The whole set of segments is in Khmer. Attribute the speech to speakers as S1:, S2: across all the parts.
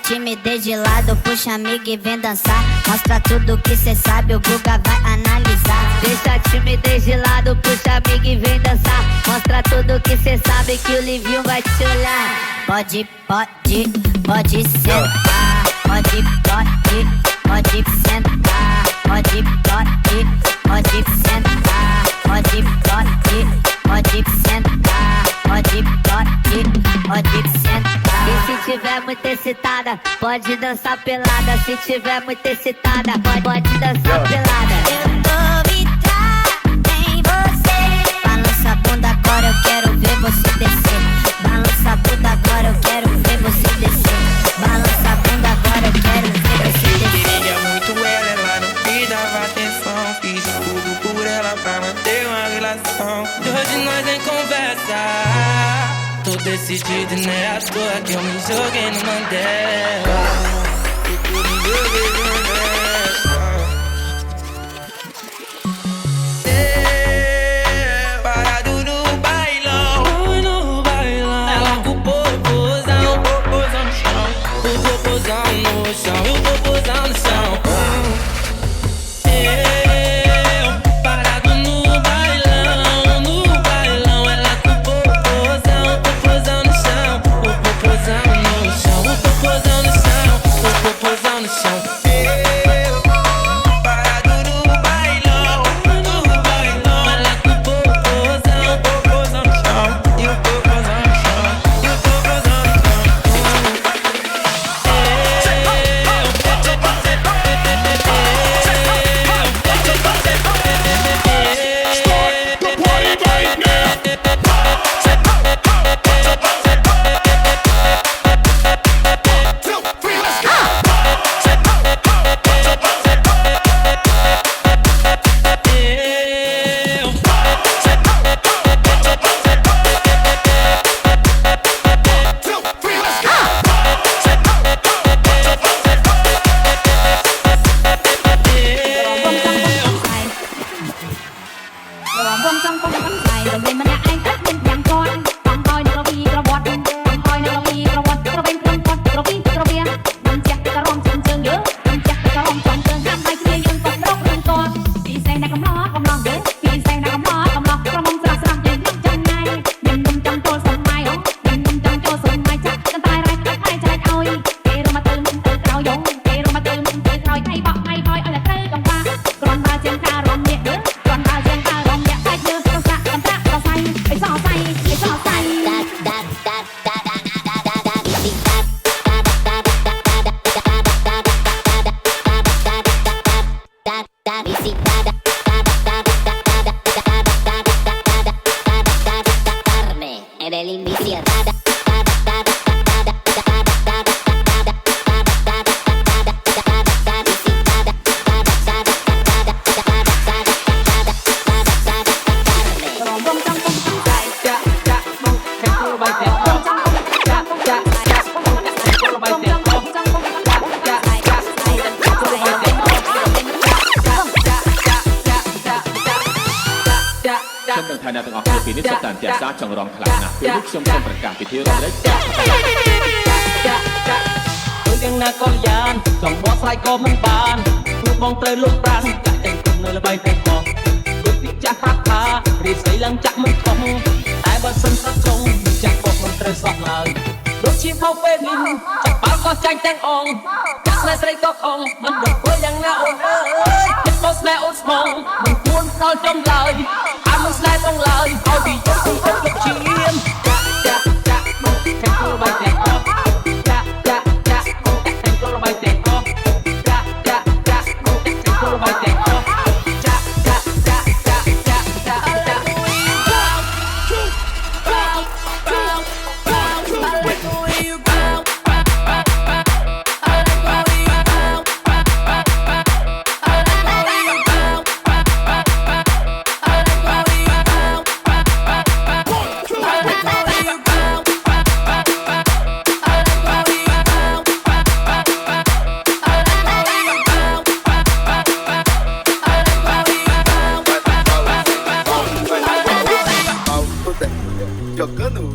S1: timidez de lado, puxa amiga e vem dançar. Mostra tudo que cê sabe, o Guga vai analisar.
S2: Deixa a timidez de lado, puxa amiga e vem dançar. Mostra tudo que cê sabe que o Livinho vai te olhar.
S1: Pode sentar. Pode sentar. Pode sentar. Pode sentar. Pode sentar.
S2: E se tiver muito excitada, pode dançar pelada. Se tiver muito excitada, pode dançar pelada.
S1: Eu tô vidrada em você. Balança a bunda agora, eu quero ver você descer. Balança a bunda agora, eu quero ver você descer. Balança a bunda agora, eu quero ver você descer.
S3: Queria muito ela não me dava atenção. Fiz tudo por ela pra manter uma relação. E hoje nós nem conversa. Tô decidido, né? À toa que eu me joguei no Mandela. Eu me joguei no Mandela. Parado no bailão. Ela com o popozão. E o popozão no chão. O popozão no chão. E o popozão no chão. Parado no bailão. Ela com o popozão. O popozão no chão. O popozão no chão. O popozão no chão. O popozão no chão. Parado no bailão. Ela com o popozão no chão. E o popozão no chão. E o popozão no
S1: Bye.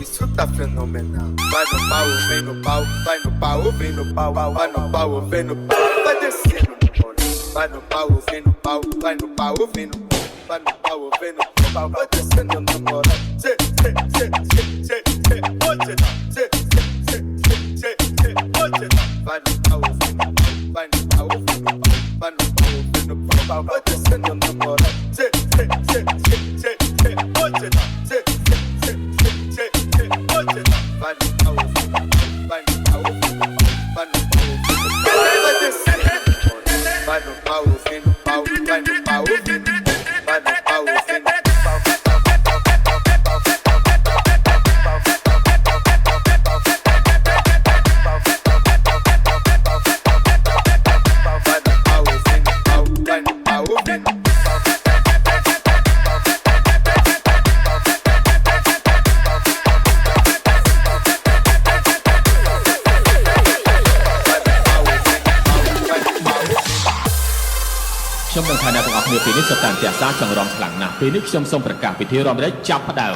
S4: isso tá fenomenal. Vai no pau, vem no pau, vai no pau, vem no pau, vai no pau, vem no pau, vai descendo. Vai no pau, vem no pau, vai no pau, vem no pau, vai no pau, vem no pau, vai descendo na moral. Tchê, tchê, tchê, tchê, tchê, tchê, tchê, tchê, tchê, tchê, tchê, tchê, vai no pau, vem no pau, vai no pau, vem no pau, vai no pau, vem no pau, vai descendo na moral. Tchê, tchê, tchê, tchê, tchê, tchê, tchê, tchê, tchê, tchê, tchê, vai no pau, vem no pau, vai no pau, vem no pau, vai no pau, vem no pau, vai descendo. Vai no pau, vem no pau, vai no pau, vem no pau, vai no pau, vem no pau.
S5: ខ្ញុំនឹងថាអ្នកទាំងអស់គ្នាពេលនេះសុទ្ធតែផ្ទះសារចង់រំខ្លាំងណាស់ពេលនេះខ្ញុំសូមប្រកាសពិធីរំលែកចាប់ផ្ដើម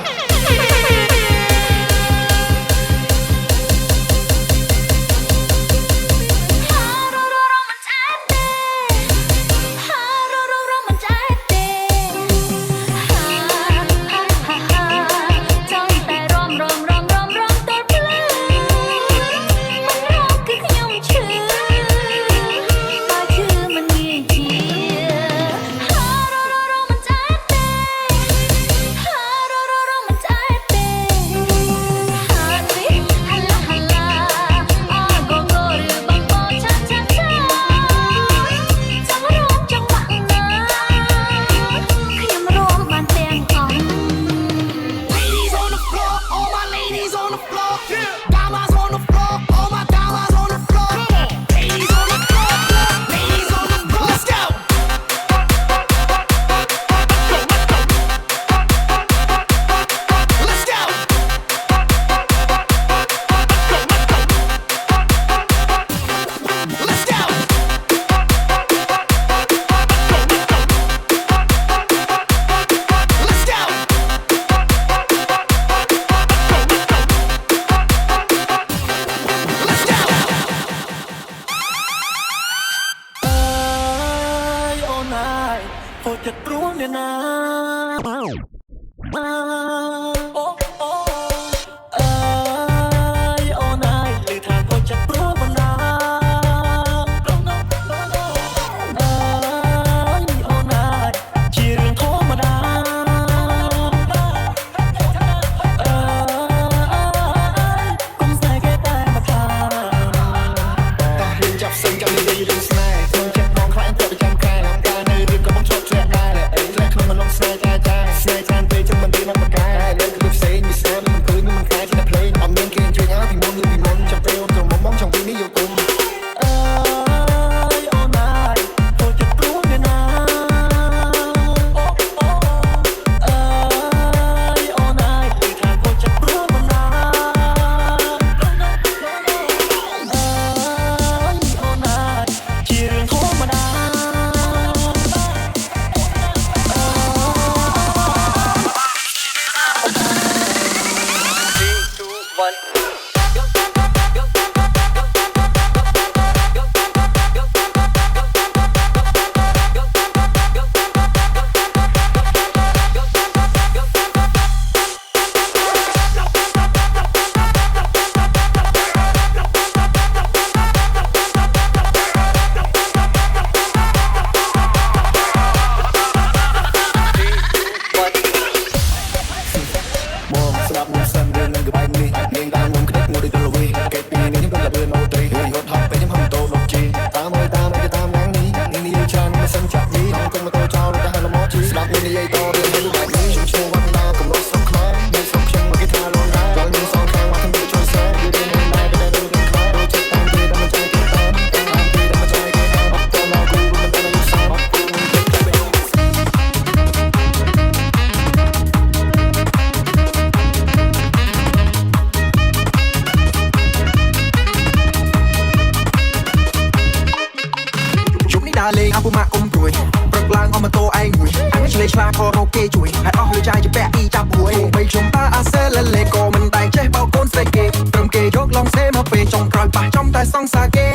S6: លេងអពុម៉ាក់អ៊ំព្រួយប្រ កឡើងអមតោឯងមួយអញឆ្លេឆ្លាខរ៉ូកេជួយហើយអស់លុយចាយជាពាក់ពីចាប់ហួយបីខ្ញុំតាអាសេលលេក៏មិនតែចេះបោកកូនស្រីគេត្រឹមគេយកឡងសេមកពេលចុងក្រោយប៉ះចំតែសងសាគេ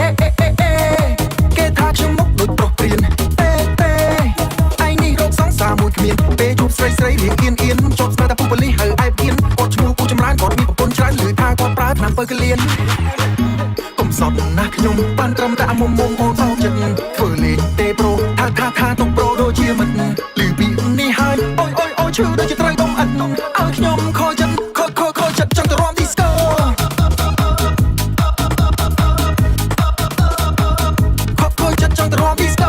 S6: គេថាខ្ញុំមុខដូចប្រុសព្រានទេឯងនេះរកសងសាមួយគ្មានពេលជួបស្រីស្រីរៀងអៀនជាប់ស្មាតែពុកបលីហៅអែបអៀនគាត់ឈ្មោះពូចម្រើនគាត់មានប្រពន្ធច្រើនឮថាគាត់ប្រើឆ្នាំបើកលៀនកុំសត់ណាស់ខ្ញុំបានត្រឹមតែមុំអូនអោចិត្តធ្វើលេងទេប្រូថាទុកប្រូដូចជាមិនឮពីនេះហើយអូយឈឺដូចជាត្រូវដុំអិនឲ្យខ្ញុំខកចិត្តចង់ទៅរាំឌីស្កូខកចិត្តចង់ទៅរាំឌីស្កូ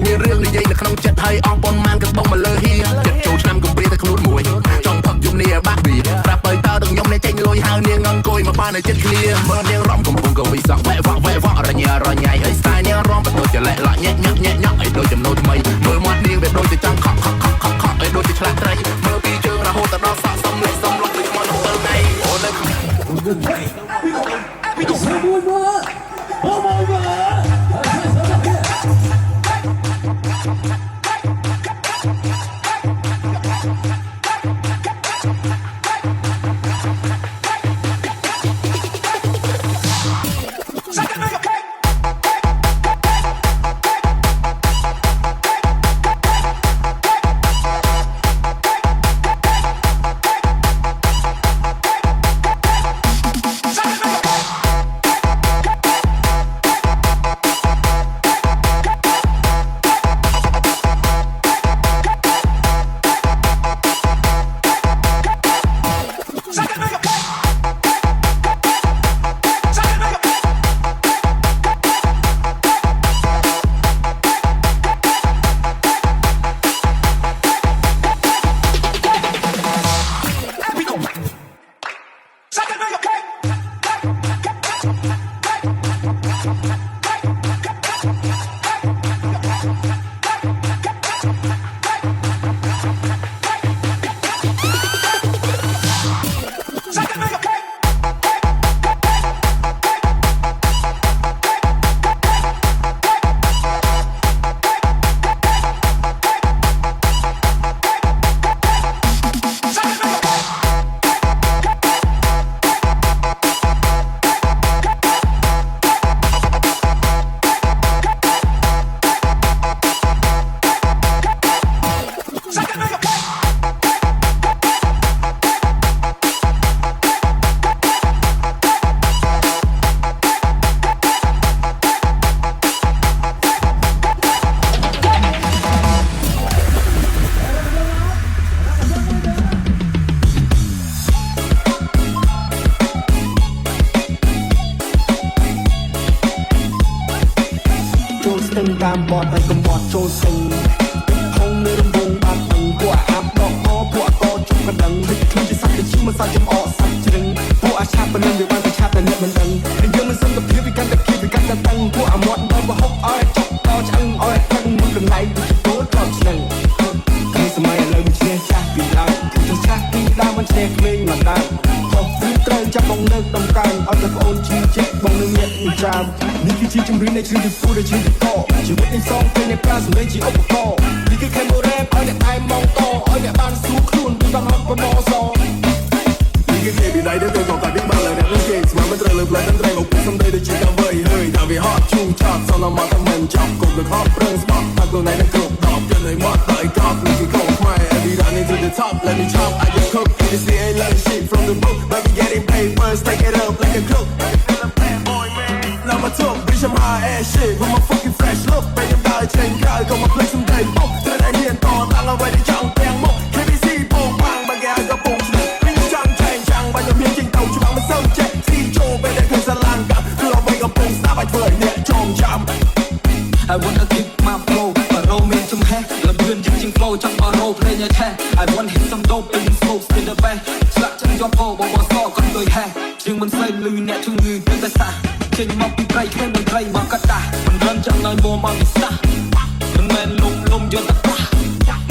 S6: មានរឿងនិយាយនៅក្នុងចិត្តហើយអងប៉ុនម៉ានក៏បងមកលើហៀចិត្តចូលឆ្នាំកំព្រាតែខ្លួនមួយចង់ផឹកយំនេះបាក់វាប្រាប់ទៅតើដល់ខ្ញុំនេះចេញលុយហៅនាងអង្គុយមកបាននៅចិត្តគ្នាមើលនាងរំកំពុងក៏វិស័កវ៉ែវ៉រញ៉ៃហើយស្ទាយនាងរំបន្ទោចលែកឡាក់ញាក់ឲ្យដូចចំណូលថ្មីមើលមាត់នាងវាដូចជាចង់ខកឲ្យដូចជាឆ្លាក់ត្រីមើលពីជើងរហូតទៅដល់សក់សំលេចសំលុកដូចមកទៅថ្ងៃអូននៅតាមបត់ហើយកុំបត់ចូលសិនហងនៅរំងបាត់ទាំងពួកអាប់ដកអពួកកោជុំកណ្ដឹងវិធីជាសាច់ជាមិនសាច់ចំអកសាច់ជ្រឹងពួកអាឆាប់ប៉ុណ្ណឹងវាបានតែឆាប់តែអ្នកមិនដឹងហើយយើងមិនសឹងទៅភាពវាកាន់តែគៀបវាកាន់តែតឹងពួកអាមាត់ដល់បហុកឲ្យចុកតឆ្អឹងឲ្យផឹកមួយកន្លែងទៅចូលក្របឆ្នឹងតែសម័យឥឡូវមិនឈ្នះចាស់ពីដើមគឺចាស់ពីដើមមិនឈ្នះក្មេងមកដើមខុសពីត្រូវចាប់បងនៅដំកើងឲ្យតែប្អូនឈឺចិត្តបងនឹងញាក់មិនចាំនេះគឺជាជំរឿននៃជ្រឿនពីពូដែលឈឺពីកជីវិតនេះសងពេលនៃប្រាសម្លេងជាឧបករណ៍នេះគឺខេមរ៉េបឲ្យអ្នកតែមងតឲ្យអ្នកបានស្រួលខ្លួនពីបានហត់ប្រមសនេះគឺគេពីដៃទៅក៏កាត់ពីបានលើអ្នកនឹងគេស្មានមិនត្រូវលើផ្លែនឹងត្រែងអូសំដីដូចជាកាវៃហើយថាវាហត់ជូចត់សនមកតែមិនចាប់គប់លើខប់ប្រឹងស្បត់ថាខ្លួនឯងនឹងគ្រប់ដប់យកឲ្យមកដល់កប់នេះគឺកូនខ្មែរ Every running to the top let me chop I just cook this is a lot of shit from the book but we getting paid first take it up like a cook now my talk bitch I'm high ass shit with my fucking fresh look baby I'm die chain guy got my play some day book then I hearต่อตั้งเอาไว้ในช่องแตงโม KBC โป่งปังบางแกก็โป่งฉลิดวิ่งจังแทงจังไปจนเพียงจริงเต่าชุบมันเศร้าเจ็บซีโจไปได้คือสลางกับคือเอาไว้กับโป่งสตาร์ไปเผยเนี่ยจงจำI wanna keep my flow บารมีจุ่มแฮและเพื่อนจริงๆ flow จังบารเพลงแท้ I want hit some dope in smoke spin the back สละจังยอมพอบอกว่าซ้อกันโดยแฮ ជាងមិនស្អីលឺអ្នកជំងឺទៅតែសាចេញមកពីព្រៃគ្មានមិនព្រៃមកកាត់តាមិនរំចាំឲ្យមួមកពិសាមិនមែនលំយកតែប្រា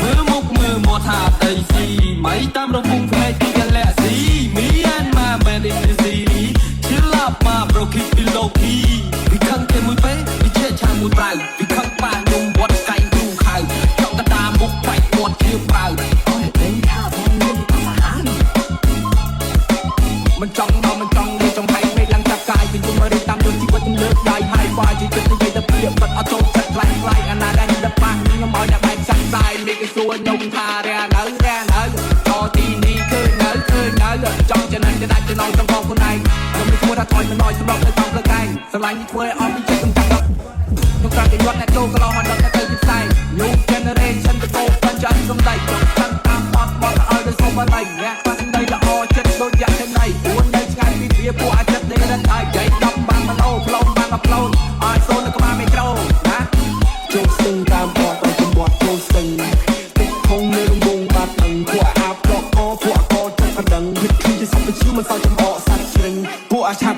S6: មើលមុខមើលមកថាអីស៊ីមិនតាមរំពុងភ្នែកទីកលាក់ស៊ីមានមកមែនអ៊ីនស៊ីឈឺឡាប់មកប្រូគីពីលោកគីពីខឹងគេមួយពេលពីជាឆាមួយប្រៅពីខឹងប៉ានំវត្តកៃគ្រូខៅចង់កតាមុខបែកមាត់ជាប្រៅអើយទេថាផងមានអាហារមិនចង់មកមិនចង់លេចង់ហែកពេលឡើងចាប់កាយពីយំមករៀបតាមដូចជីវិតខ្ញុំលើកដៃហើយបើជីវិតនិយាយទៅព្រៀបបាត់អត់ចូលចិត្តខ្លាំងអាណាដែលដល់ប៉ះខ្ញុំឲ្យអ្នកបែកចាក់ស្ដាយនេះគេសួរខ្ញុំថារានៅតទីនេះគឺនៅចង់ចំណេញទៅដាច់ចំណងtrongកងខ្លួនឯងខ្ញុំមិនឈ្មោះថាថយមិនណយសម្រាប់នៅតាមផ្លូវកែងស្រឡាញ់នេះធ្វើឲ្យអស់ពីចិត្តខ្ញុំចាំដល់ខ្ញុំក្រៅពីយត់អ្នកចូលកន្លងមកដល់ទៅពីផ្សាយ New Generation ទៅពោបញ្ចាសំដីចង់តាមបត់ឲ្យទៅសុំបល័យអ្នកប៉ះសំដីល្អចិត្តដូចយ៉ាក់ទៅណៃពួននៅឆ្ងាយពីវាពួកអាចចិត្តនេះរត់ហើយចៃដំបានមិនអូផ្លូវបានអាប់ឡូតឲ្យសូននៅក្បាលមីក្រូណាចូលស្ទឹងតាមបត់ឲ្យចំបត់ចូលស្ទឹងទឹកខំនៅរំងបាត់នឹងពួកអាប់ដកអពួកអកចិត្តកណ្ដឹងវិធីជាសពជាមិនសល់ចំអកសាច់ជ្រឹងពួកអាឆាប់